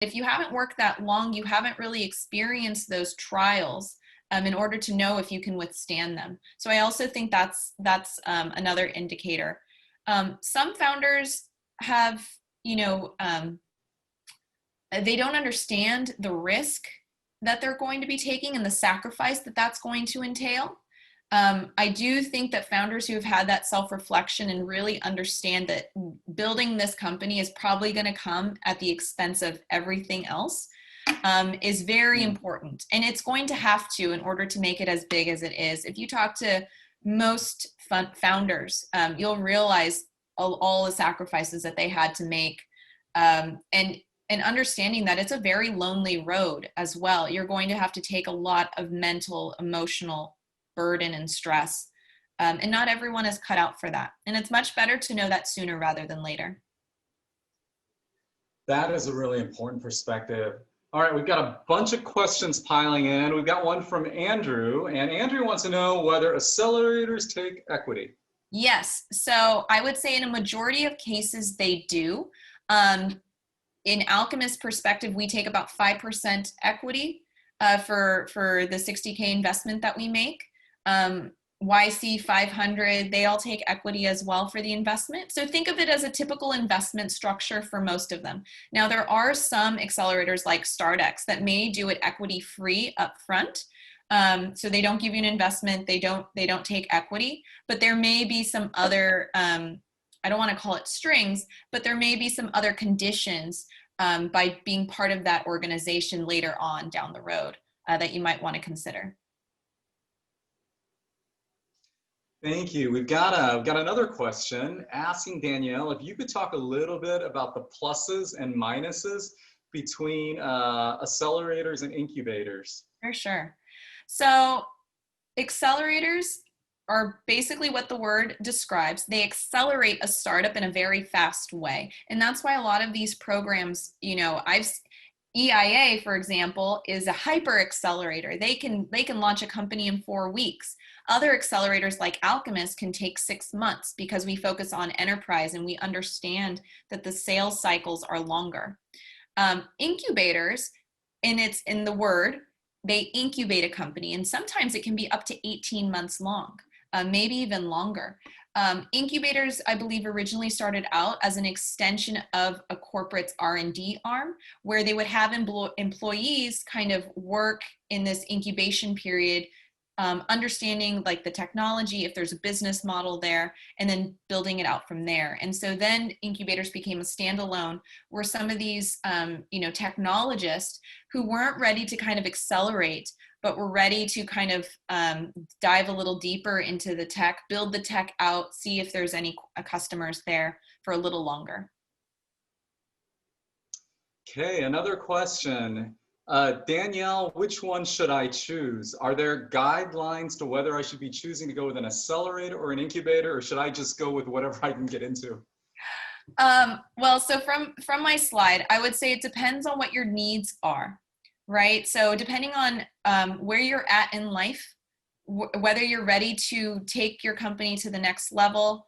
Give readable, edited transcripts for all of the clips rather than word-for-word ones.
if you haven't worked that long, you haven't really experienced those trials in order to know if you can withstand them. So I also think that's another indicator. Some founders have, they don't understand the risk that they're going to be taking and the sacrifice that that's going to entail. I do think that founders who have had that self-reflection and really understand that building this company is probably going to come at the expense of everything else is very important. And it's going to have to in order to make it as big as it is. If you talk to most founders, you'll realize all the sacrifices that they had to make. And understanding that it's a very lonely road as well. You're going to have to take a lot of mental, emotional burden and stress. And not everyone is cut out for that. And it's much better to know that sooner rather than later. That is a really important perspective. All right, we've got a bunch of questions piling in. We've got one from Andrew, and Andrew wants to know whether accelerators take equity. Yes, so I would say in a majority of cases they do. In Alchemist perspective, we take about 5% equity for the 60K investment that we make. YC 500, they all take equity as well for the investment. So think of it as a typical investment structure for most of them. Now, there are some accelerators like StartX that may do it equity free up front. So they don't give you an investment, they don't take equity, but there may be some other, I don't want to call it strings, but there may be some other conditions by being part of that organization later on down the road that you might want to consider. Thank you. We've got another question asking Danielle if you could talk a little bit about the pluses and minuses between accelerators and incubators. For sure. So accelerators are basically what the word describes. They accelerate a startup in a very fast way. And that's why a lot of these programs, EIA, for example, is a hyper accelerator. They can launch a company in 4 weeks. Other accelerators like Alchemist can take 6 months because we focus on enterprise and we understand that the sales cycles are longer. Incubators, and it's in the word, they incubate a company, and sometimes it can be up to 18 months long, maybe even longer. Incubators, I believe, originally started out as an extension of a corporate's R&D arm, where they would have employees kind of work in this incubation period, understanding like the technology, if there's a business model there, and then building it out from there. And so then incubators became a standalone, where some of these, technologists who weren't ready to kind of accelerate, but were ready to kind of dive a little deeper into the tech, build the tech out, see if there's any customers there for a little longer. Okay, another question. Danielle, which one should I choose? Are there guidelines to whether I should be choosing to go with an accelerator or an incubator, or should I just go with whatever I can get into? Well, so from my slide, I would say it depends on what your needs are, right? So depending on where you're at in life, whether you're ready to take your company to the next level,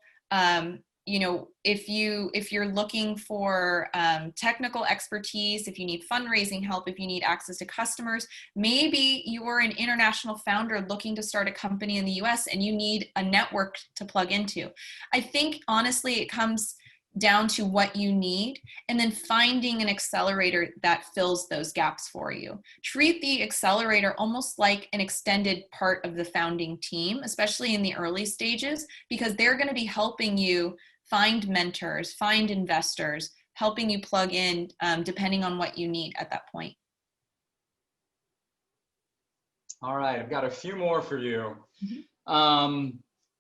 if you're looking for technical expertise, if you need fundraising help, if you need access to customers, maybe you're an international founder looking to start a company in the US and you need a network to plug into. I think honestly, it comes down to what you need and then finding an accelerator that fills those gaps for you. Treat the accelerator almost like an extended part of the founding team, especially in the early stages, because they're going to be helping you find mentors, find investors, helping you plug in depending on what you need at that point. All right, I've got a few more for you.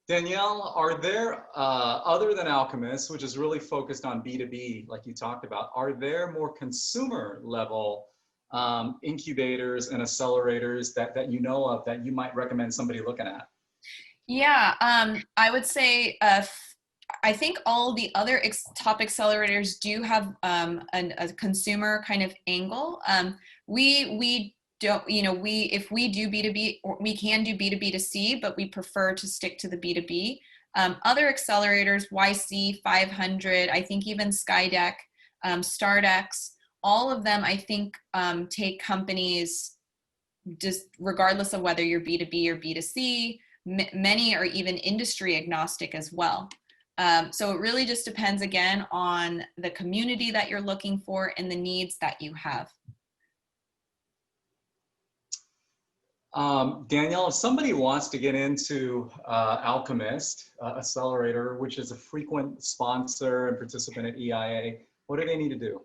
Danielle, are there, other than Alchemist, which is really focused on B2B, like you talked about, are there more consumer level incubators and accelerators that you know of that you might recommend somebody looking at? Yeah, I would say I think all the other top accelerators do have a consumer kind of angle. We don't, if we do B2B, we can do B2B to C, but we prefer to stick to the B2B. Other accelerators, YC 500, I think even Skydeck, StartX, all of them, I think, take companies, just regardless of whether you're B2B or B2C. Many are even industry agnostic as well. So it really just depends, again, on the community that you're looking for and the needs that you have. Danielle, if somebody wants to get into Alchemist Accelerator, which is a frequent sponsor and participant at EIA, what do they need to do?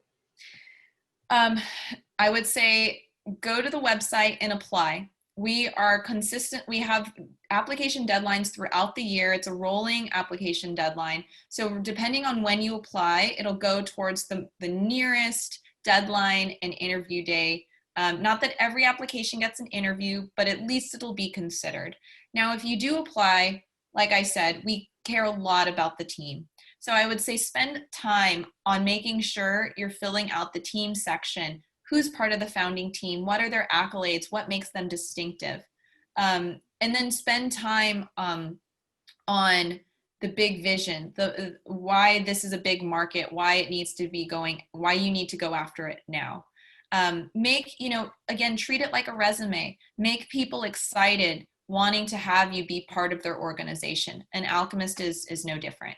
I would say go to the website and apply. We are consistent. We have application deadlines throughout the year. It's a rolling application deadline. So depending on when you apply, it'll go towards the nearest deadline and interview day. Not that every application gets an interview, but at least it'll be considered. Now, if you do apply, like I said, we care a lot about the team. So I would say spend time on making sure you're filling out the team section. Who's part of the founding team? What are their accolades? What makes them distinctive? And then spend time on the big vision, why this is a big market, why it needs to be going, why you need to go after it now. Again, treat it like a resume. Make people excited, wanting to have you be part of their organization. And Alchemist is no different.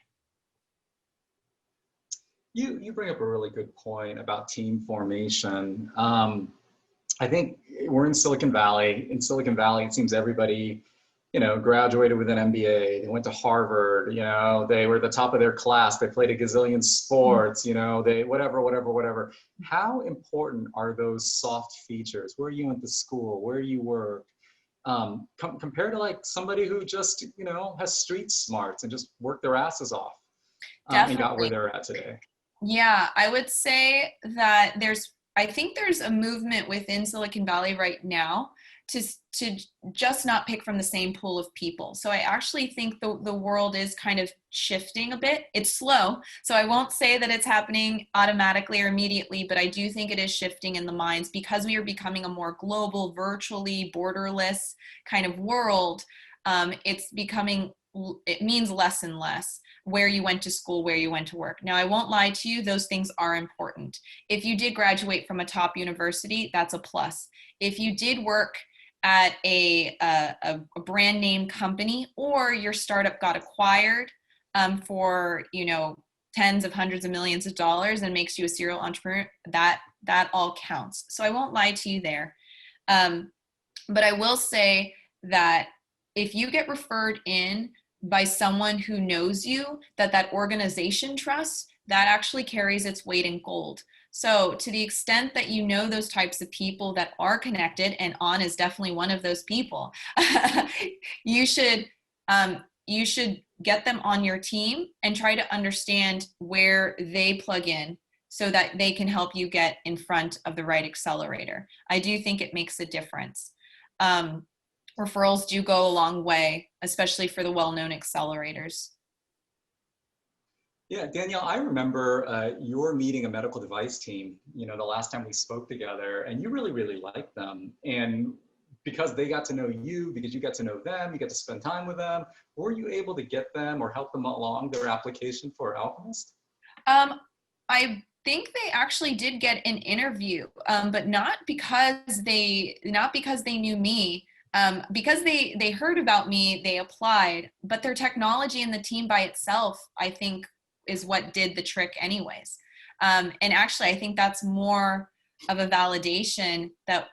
You bring up a really good point about team formation. I think we're in Silicon Valley. In Silicon Valley, it seems everybody, graduated with an MBA. They went to Harvard. They were the top of their class. They played a gazillion sports. They whatever. How important are those soft features? Where you went to school, where you work, compared to like somebody who just has street smarts and just worked their asses off and got where they're at today. Yeah, I would say that I think there's a movement within Silicon Valley right now to just not pick from the same pool of people. So I actually think the world is kind of shifting a bit. It's slow, so I won't say that it's happening automatically or immediately, but I do think it is shifting in the minds because we are becoming a more global, virtually borderless kind of world. It means less and less where you went to school, where you went to work. Now, I won't lie to you, those things are important. If you did graduate from a top university, that's a plus. If you did work at a brand name company, or your startup got acquired for tens of hundreds of millions of dollars and makes you a serial entrepreneur, that all counts. So I won't lie to you there. But I will say that if you get referred in by someone who knows you, that organization trusts, that actually carries its weight in gold. So to the extent that those types of people that are connected, and On is definitely one of those people, you should get them on your team and try to understand where they plug in so that they can help you get in front of the right accelerator. I do think it makes a difference. Referrals do go a long way, especially for the well-known accelerators. Yeah, Danielle, I remember your meeting a medical device team, the last time we spoke together, and you really, really liked them. And because they got to know you, because you got to know them, you get to spend time with them, were you able to get them or help them along their application for Alchemist? I think they actually did get an interview, but not because they knew me. Because they heard about me, they applied, but their technology and the team by itself, I think, is what did the trick anyways. And actually, I think that's more of a validation that,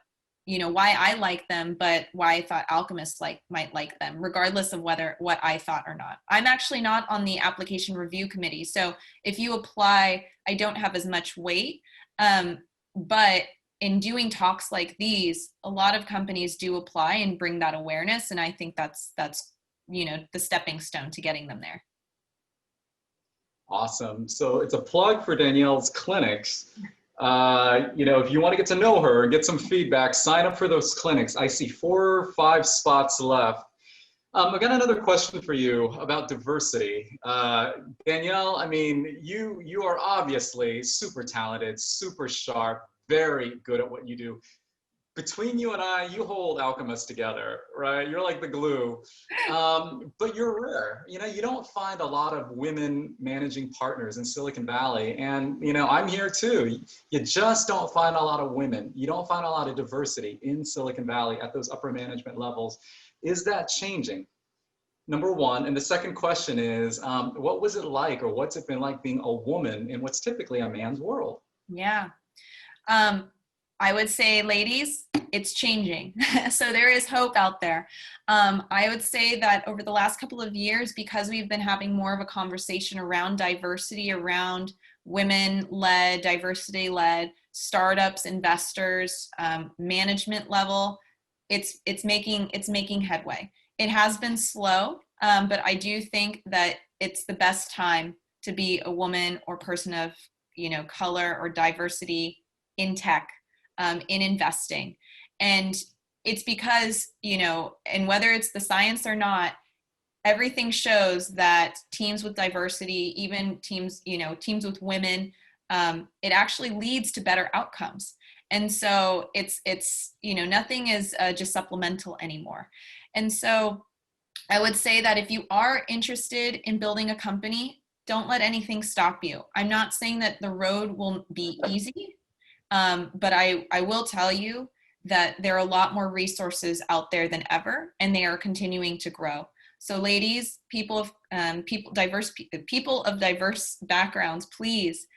why I like them, but why I thought Alchemists might like them, regardless of what I thought or not. I'm actually not on the application review committee. So if you apply, I don't have as much weight, but in doing talks like these, a lot of companies do apply and bring that awareness. And I think that's the stepping stone to getting them there. Awesome. So it's a plug for Danielle's clinics. If you want to get to know her and get some feedback, sign up for those clinics. I see 4 or 5 spots left. I've got another question for you about diversity. Danielle, I mean, you are obviously super talented, super sharp, very good at what you do. between you and I, you hold Alchemist together, right? You're like the glue. But you're rare. You know, you don't find a lot of women managing partners in Silicon Valley. And, you know, I'm here too. You just don't find a lot of women. You don't find a lot of diversity in Silicon Valley at those upper management levels. Is that changing? Number one. And the second question is, what was it like, or what's it been like being a woman in what's typically a man's world? Yeah. I would say, ladies, it's changing. So there is hope out there. I would say that over the last couple of years, because we've been having more of a conversation around diversity, around women-led, diversity-led startups, investors, management level, it's making headway. It has been slow, but I do think that it's the best time to be a woman or person of, you know, color or diversity in tech, in investing. And it's because, you know, and whether it's the science or not, everything shows that teams with diversity, even teams, you know, teams with women, it actually leads to better outcomes. And so it's you know, nothing is just supplemental anymore. And so I would say that if you are interested in building a company, don't let anything stop you. I'm not saying that the road will be easy, but I will tell you that there are a lot more resources out there than ever, and they are continuing to grow. So, ladies, people of people of diverse backgrounds, please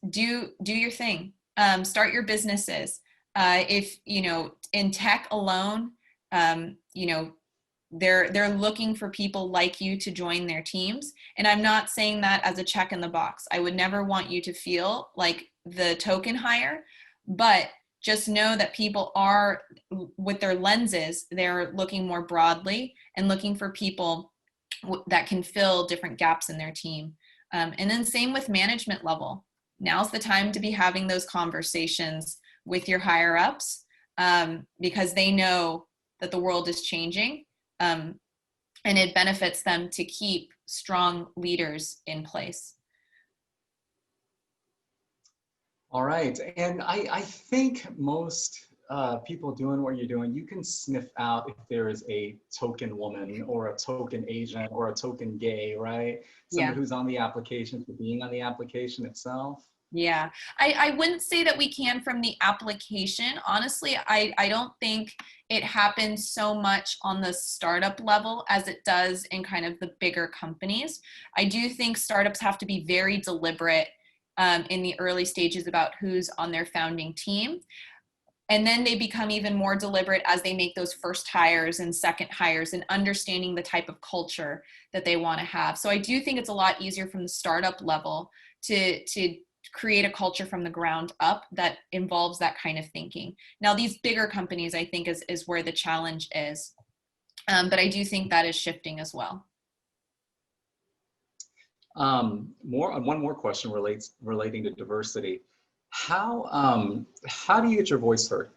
do your thing. Start your businesses. If you know, in tech alone, you know, they're looking for people like you to join their teams. And I'm not saying that as a check in the box. I would never want you to feel like the token hire, but just know that people are, with their lenses, they're looking more broadly and looking for people that can fill different gaps in their team. And then same with management level. Now's the time to be having those conversations with your higher ups, because they know that the world is changing. And it benefits them to keep strong leaders in place. All right. And I think most people doing what you're doing, you can sniff out if there is a token woman or a token Asian or a token gay, right? Someone Yeah. who's on the application for being on the application itself. Yeah, I wouldn't say that we can from the application. Honestly, I don't think it happens so much on the startup level as it does in kind of the bigger companies. I do think startups have to be very deliberate in the early stages about who's on their founding team. And then they become even more deliberate as they make those first hires and second hires and understanding the type of culture that they want to have. So I do think it's a lot easier from the startup level to create a culture from the ground up that involves that kind of thinking. Now, these bigger companies, I think, is where the challenge is. But I do think that is shifting as well. One more question relating to diversity. How do you get your voice heard?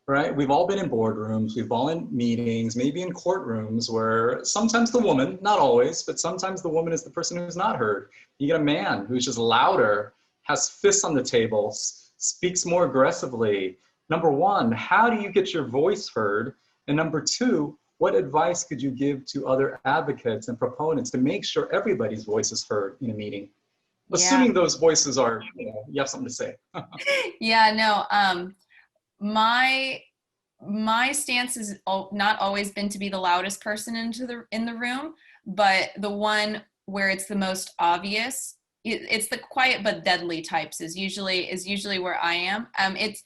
Right? We've all been in boardrooms, we've all in meetings, maybe in courtrooms where sometimes the woman, not always, but sometimes the woman is the person who's not heard. You get a man who's just louder, has fists on the table, speaks more aggressively. Number one, how do you get your voice heard? And number two, what advice could you give to other advocates and proponents to make sure everybody's voice is heard in a meeting? Yeah. Assuming those voices are, you have something to say. Yeah, no, my stance has not always been to be the loudest person in the room, but the one where it's the most obvious. It's the quiet but deadly types is usually where I am. It's,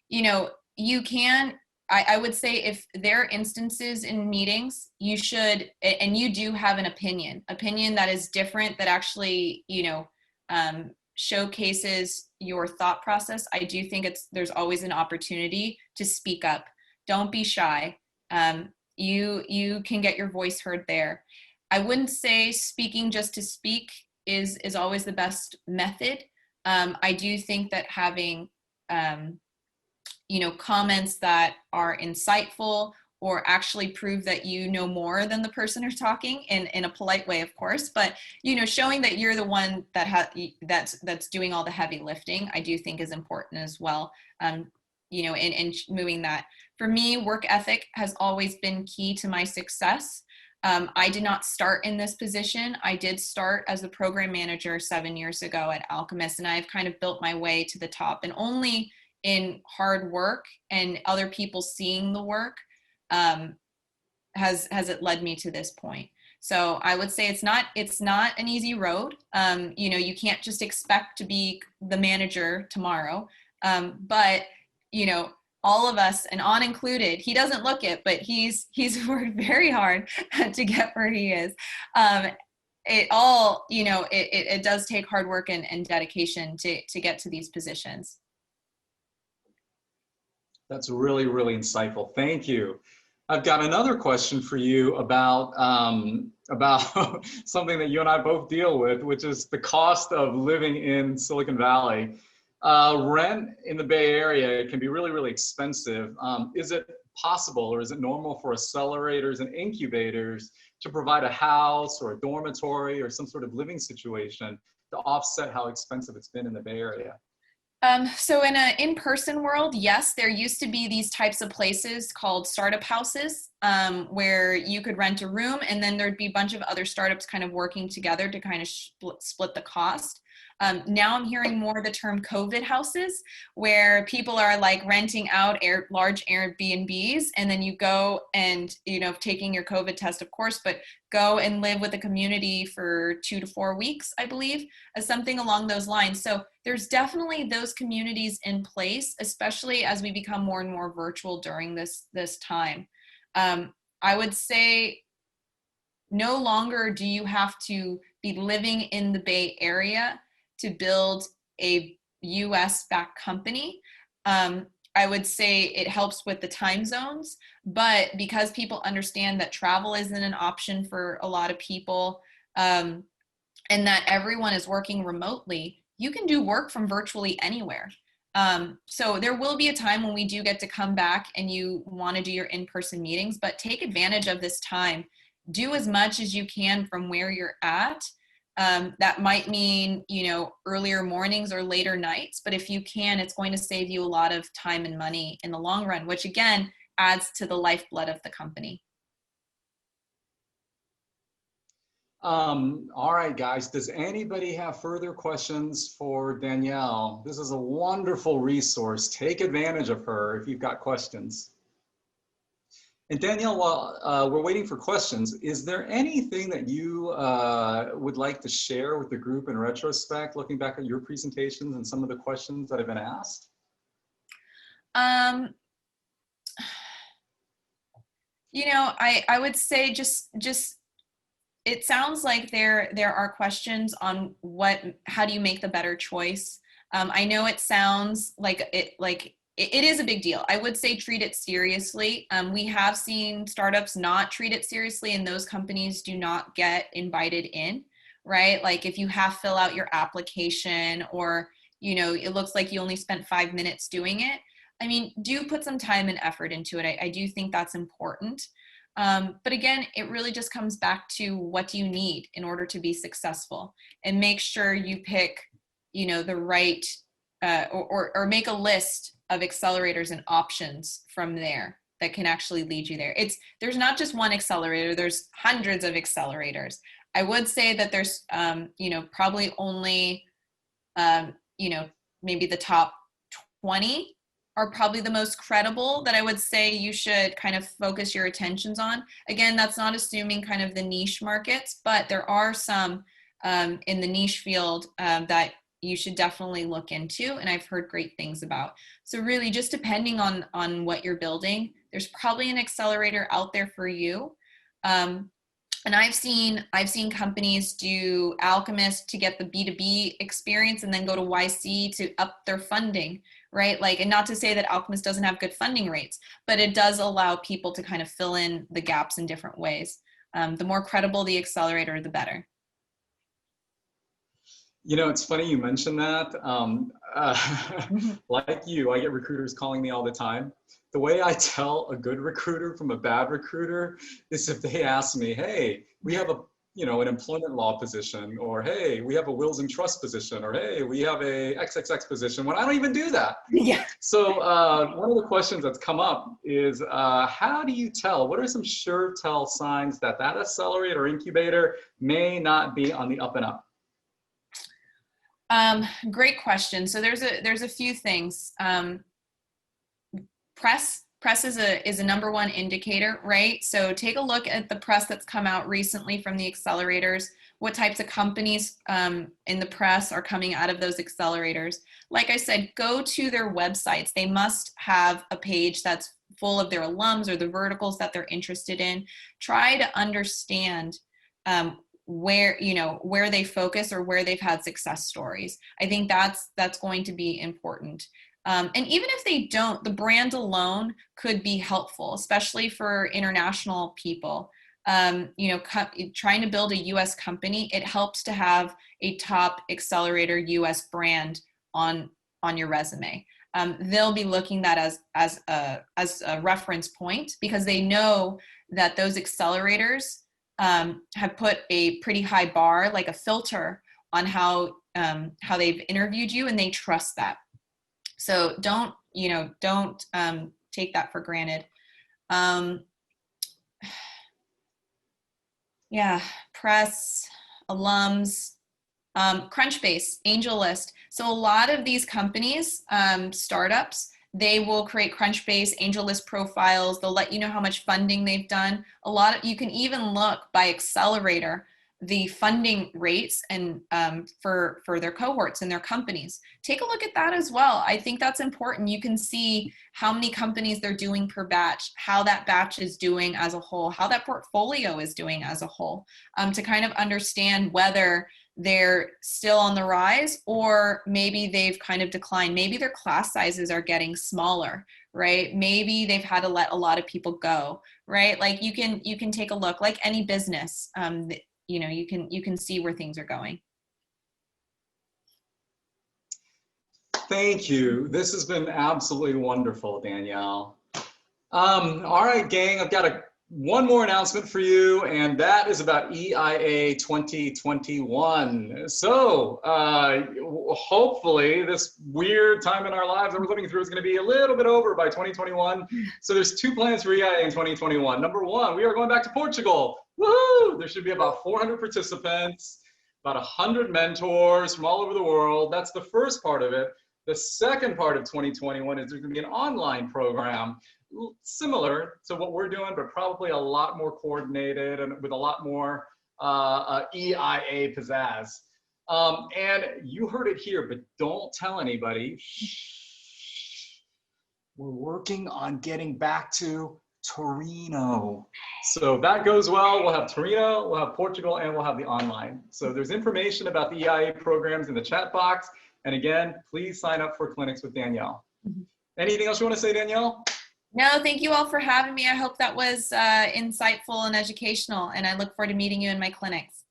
you know, you can, I would say if there are instances in meetings, you should, and you do have an opinion that is different, that actually, you know, showcases your thought process. I do think there's always an opportunity to speak up. Don't be shy. You can get your voice heard there. I wouldn't say speaking just to speak is always the best method. I do think that having you know, comments that are insightful or actually prove that you know more than the person who's talking in a polite way, of course, but showing that you're the one that's doing all the heavy lifting, I do think is important as well. In moving that. For me, work ethic has always been key to my success. I did not start in this position. I did start as the program manager 7 years ago at Alchemist, and I've kind of built my way to the top, and only in hard work and other people seeing the work has it led me to this point. So I would say it's not an easy road. You can't just expect to be the manager tomorrow, but all of us, and On included, he doesn't look it, but he's worked very hard to get where he is. It does take hard work and dedication to get to these positions. That's really, really insightful. Thank you. I've got another question for you about something that you and I both deal with, which is the cost of living in Silicon Valley. Rent in the Bay Area can be really, really expensive. Is it possible, or is it normal for accelerators and incubators to provide a house or a dormitory or some sort of living situation to offset how expensive it's been in the Bay Area? So in an in-person world, yes, there used to be these types of places called startup houses, where you could rent a room, and then there'd be a bunch of other startups kind of working together to kind of split the cost. Now I'm hearing more the term COVID houses, where people are like renting out large Airbnbs, and then you go and, taking your COVID test, of course, but go and live with a community for 2 to 4 weeks, I believe, something along those lines. So there's definitely those communities in place, especially as we become more and more virtual during this time. I would say no longer do you have to be living in the Bay Area to build a US-backed company. I would say it helps with the time zones, but because people understand that travel isn't an option for a lot of people, and that everyone is working remotely, you can do work from virtually anywhere. So there will be a time when we do get to come back and you want to do your in-person meetings, but take advantage of this time. Do as much as you can from where you're at. That might mean, earlier mornings or later nights, but if you can, it's going to save you a lot of time and money in the long run, which again adds to the lifeblood of the company. All right, guys, does anybody have further questions for Danielle? This is a wonderful resource. Take advantage of her if you've got questions. And Danielle, while we're waiting for questions, is there anything that you would like to share with the group in retrospect, looking back at your presentations and some of the questions that have been asked? I would say just it sounds like there are questions on how do you make the better choice. I know it sounds like it is a big deal. I would say treat it seriously. We have seen startups not treat it seriously, and those companies do not get invited in, right? Like if you have fill out your application, or it looks like you only spent 5 minutes doing it. I mean, do put some time and effort into it. I do think that's important. But again, it really just comes back to what do you need in order to be successful, and make sure you pick, the right, or make a list of accelerators and options from there that can actually lead you there. There's not just one accelerator, there's hundreds of accelerators. I would say that there's, probably only, maybe the top 20 are probably the most credible that I would say you should kind of focus your attentions on. Again, that's not assuming kind of the niche markets, but there are some in the niche field that you should definitely look into, and I've heard great things about. So really just depending on what you're building, there's probably an accelerator out there for you. And I've seen companies do Alchemist to get the B2B experience and then go to YC to up their funding, right? And not to say that Alchemist doesn't have good funding rates, but it does allow people to kind of fill in the gaps in different ways. The more credible the accelerator, the better. You know, it's funny you mentioned that. Mhm. Like you, I get recruiters calling me all the time. The way I tell a good recruiter from a bad recruiter is if they ask me, hey, we have a, you know, an employment law position, or hey, we have a wills and trust position, or hey, we have a XXX position, when I don't even do that. Yeah. So one of the questions that's come up is, how do you tell, what are some sure tell signs that that accelerator or incubator may not be on the up and up? Great question. So there's a few things. Press is a number one indicator, right? So take a look at the press that's come out recently from the accelerators. What types of companies in the press are coming out of those accelerators? Like I said, go to their websites. They must have a page that's full of their alums or the verticals that they're interested in. Try to understand where, you know, where they focus or where they've had success stories. I think that's going to be important. And even if they don't, the brand alone could be helpful, especially for international people. You know, trying to build a US company, it helps to have a top accelerator US brand on your resume. They'll be looking that as a reference point, because they know that those accelerators have put a pretty high bar, like a filter on how they've interviewed you, and they trust that. So don't take that for granted. Yeah, press, alums, Crunchbase, AngelList. So a lot of these companies, startups, they will create Crunchbase, AngelList profiles. They'll let you know how much funding they've done. You can even look by accelerator the funding rates and for their cohorts and their companies. Take a look at that as well. I think that's important. You can see how many companies they're doing per batch, how that batch is doing as a whole, how that portfolio is doing as a whole, to kind of understand whether they're still on the rise or maybe they've kind of declined. Maybe their class sizes are getting smaller, right? Maybe they've had to let a lot of people go, right? Like you can take a look, like any business. You know, you can see where things are going. Thank you. This has been absolutely wonderful, Danielle. All right, gang, I've got one more announcement for you, and that is about EIA 2021. So hopefully this weird time in our lives that we're living through is going to be a little bit over by 2021. So there's two plans for EIA in 2021. Number one, we are going back to Portugal. Woohoo! There should be about 400 participants, about 100 mentors from all over the world. That's the first part of it. The second part of 2021 is there's going to be an online program similar to what we're doing, but probably a lot more coordinated and with a lot more EIA pizzazz. And you heard it here, but don't tell anybody. We're working on getting back to Torino. So if that goes well, we'll have Torino, we'll have Portugal, and we'll have the online. So there's information about the EIA programs in the chat box. And again, please sign up for clinics with Danielle. Anything else you want to say, Danielle? No, thank you all for having me. I hope that was insightful and educational, and I look forward to meeting you in my clinics.